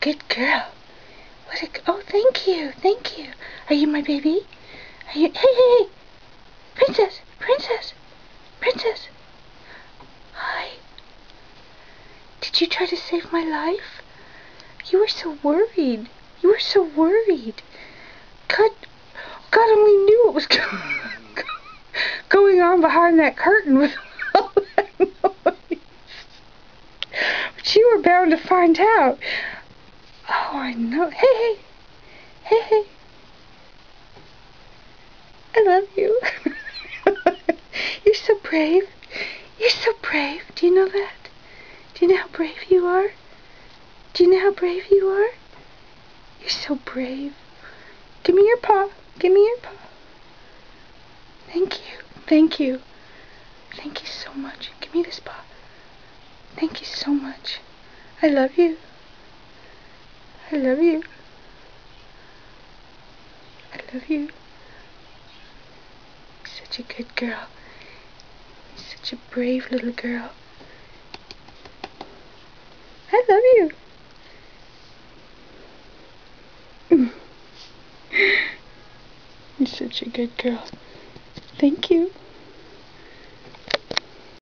good girl. Oh, thank you, thank you. Are you my baby? Are you? Hey, hey, hey. Princess, princess, princess. Hi. Did you try to save my life? You were so worried. You were so worried. God only knew what was going on behind that curtain with all that noise. But you were bound to find out. Oh, I know. Hey, hey. Hey, hey. I love you. You're so brave. You're so brave. Do you know that? Do you know how brave you are? Do you know how brave you are? You're so brave. Give me your paw. Give me your paw. Thank you. Thank you. Thank you so much. Give me this paw. Thank you so much. I love you. I love you. I love you. You're such a good girl. You're such a brave little girl. I love you. You're such a good girl. Thank you.